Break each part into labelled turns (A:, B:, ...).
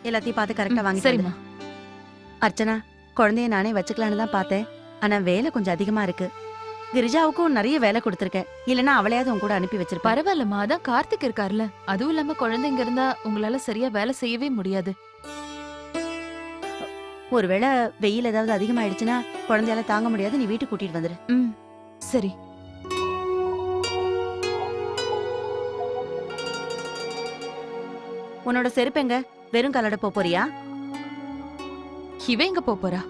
A: எல்லாத்தையும் பார்த்து கரெக்டா வாங்கி
B: சரிம்மா.
A: அர்ச்சனா, குழந்தைய நானே வச்சுக்கலான்னு தான் பார்த்தேன். ஆனா வேலை கொஞ்சம் அதிகமா இருக்கு. கிரிஜாவுக்கும் நிறைய வேலை கொடுத்துருக்கேன். இல்லனா அவளையாவது உன் கூட அனுப்பி வச்சிருப்பேன்.
B: பரவாயில்லம்மா, அதான் கார்த்திக் இருக்காருல்ல. அதுவும் இல்லாம குழந்தைங்க இருந்தா உங்களால சரியா வேலை செய்யவே முடியாது.
A: ஒருவேளை வெயில் ஏதாவது அதிகமாயிடுச்சுன்னா குழந்தையால தாங்க முடியாது, நீ வீட்டுக்கு கூட்டிட்டு வந்துரு.
B: ம் சரி.
A: உன்னோட செருப்பு எங்க? வெறும் காலோட போறியா?
B: இவ எங்க போறா?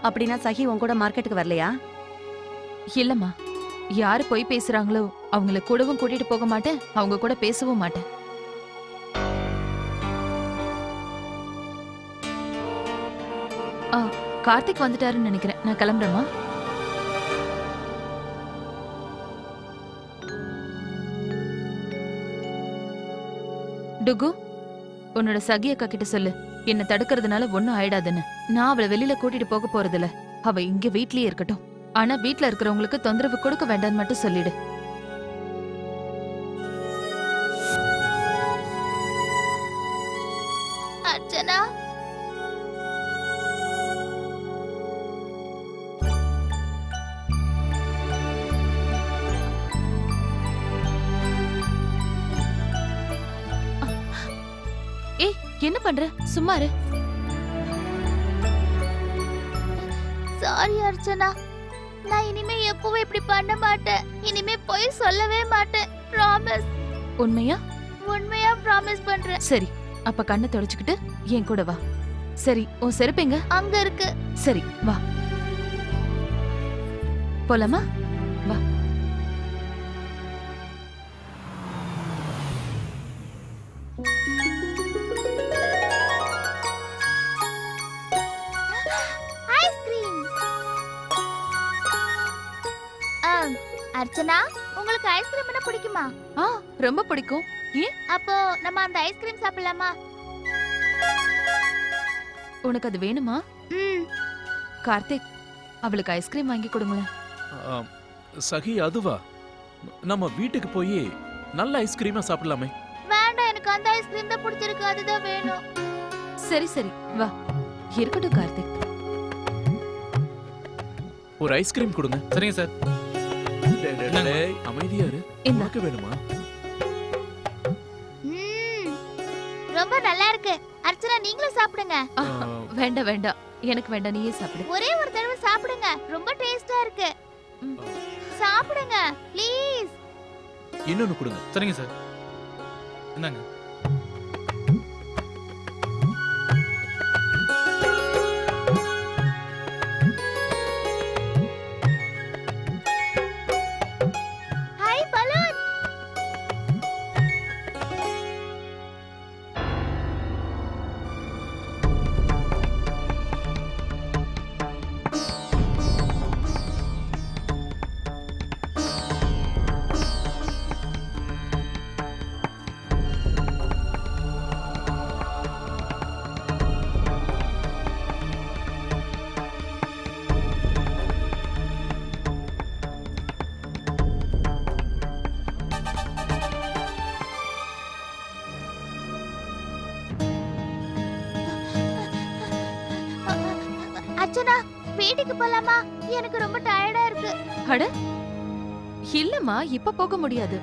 A: அப்படின்னா சஹி உன் கூட மார்க்கெட்டுக்கு வரலையா?
B: இல்லம்மா, யாரு போய் பேசுறாங்களோ அவங்கள கூடவும் கூட்டிட்டு போக மாட்டேன், அவங்க கூட பேசவும் மாட்டேன். கார்த்திக் வந்துட்டாருன்னு நினைக்கிறேன். நான் கிளம்புறேம்மா. டுகு, உன்னோட சகி அக்கா கிட்ட சொல்லு, என்ன தடுக்கிறதுனால ஒண்ணும் ஆயிடாதுன்னு. நான் அவளை வெளியில கூட்டிட்டு போக போறதில்ல. அவ இங்க வீட்லயே இருக்கட்டும். ஆனா வீட்ல இருக்கிறவங்களுக்கு தொந்தரவு கொடுக்க வேண்டாம்னு மட்டும் சொல்லிடு.
C: அர்ச்சனா,
B: ஏய், என்ன பண்ற? சும்மா இரு.
C: சாரி அர்ச்சனா. நான் இனிமே எப்பவும் இப்படி பண்ண மாட்டேன். இனிமே போய் சொல்லவே மாட்டேன். ப்ராமிஸ்.
B: உண்மையா?
C: உண்மையா ப்ராமிஸ் பண்றேன்.
B: சரி, அப்ப கண்ணை தொடச்சுக்கிட்டு என் கூட வா. சரி, உன் செருப்பு எங்க?
C: அங்க இருக்கு.
B: சரி, வா போலாமா? வா.
C: ஐஸ்கிரீம். அர்ச்சனா, உங்களுக்கு ஐஸ்கிரீம்னா பிடிக்குமா?
B: ரொம்ப பிடிக்கும். ஏன்?
C: அப்போ நம்ம அந்த ஐஸ்கிரீம் சாப்பிடலாமா?
B: உனக்கு அது வேணுமா?
C: ம்.
B: கார்த்திக், அவளுக்கு ஐஸ்கிரீம் வாங்கி கொடுங்களேன்.
D: சகி, அதுவா? நம்ம வீட்டுக்கு போய் நல்ல ஐஸ்கிரீமா சாப்பிடலாமே.
C: வேண்டாம், எனக்கு அந்த ஐஸ்கிரீம் தான் பிடிச்சிருக்கு. அதுதான் வேணும்.
B: சரி சரி, வா. இருக்கட்டும் கார்த்திக்.
D: ஒரு ஐஸ்கிரீம் கொடுங்க.
E: சரிங்க சார்.
D: அமைதியா இரு.
B: இந்த
D: உனக்கு வேணுமா?
C: ரொம்ப நல்லா இருக்கு. அர்ச்சனா, நீங்களும் சாப்பிடுங்க.
B: வேண்டாம் வேண்டாம், எனக்கு வேண்டாம், நீயே சாப்பிடு.
C: ஒரே ஒரு தடவை சாப்பிடுங்க. ரொம்ப டேஸ்டா இருக்கு. சாப்பிடுங்க ப்ளீஸ்.
D: இன்னொன்னு கொடுங்க.
E: சரிங்க சார். என்னங்க?
C: Hi balloon. அர்ச்சனா, வீட்டுக்கு போலாமா? எனக்கு ரொம்ப டயர்டா இருக்கு.
B: அட இல்லம்மா, இப்ப போக முடியாது.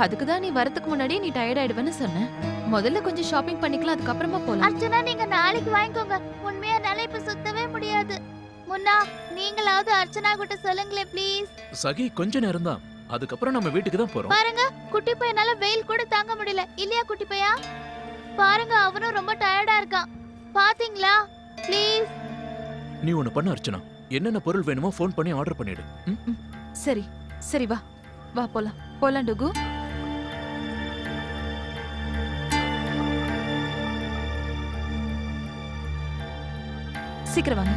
B: அதுக்குதான் நீ வரதுக்கு முன்னாடியே நீ டயர்ட் ஆயிடுவேன்னு சொன்ன. முதல்ல கொஞ்சம் ஷாப்பிங் பண்ணிக்கலாம், அதுக்கப்புறமா போலாம்.
C: அர்ச்சனா, நீங்க நாளைக்கு வாங்கிக்கோங்க. உண்மையா என்னால இப்ப சுத்தவே முடியாது. முன்னா, நீங்களாவது அர்ச்சனா கிட்ட சொல்லுங்களேன் ப்ளீஸ்.
D: சகி, கொஞ்ச நேரம் தான். அதுக்கப்புறம் நம்ம வீட்டுக்கு தான் போறோம்.
C: பாருங்க, குட்டி பையனால வெயில் கூட தாங்க முடியல. இல்லையா குட்டி பையா? பாருங்க, அவனும் ரொம்ப டயர்டா இருக்கான். பாத்தீங்களா? ப்ளீஸ்.
D: நீ ஒண்ணு பண்ண அர்ச்சனா, என்னென்ன பொருள் வேணுமோ ஃபோன் பண்ணி ஆர்டர் பண்ணிடு.
B: சரி சரி, வா வா போலாம். போலாம் டுகு. சீக்கிரம் வாங்க.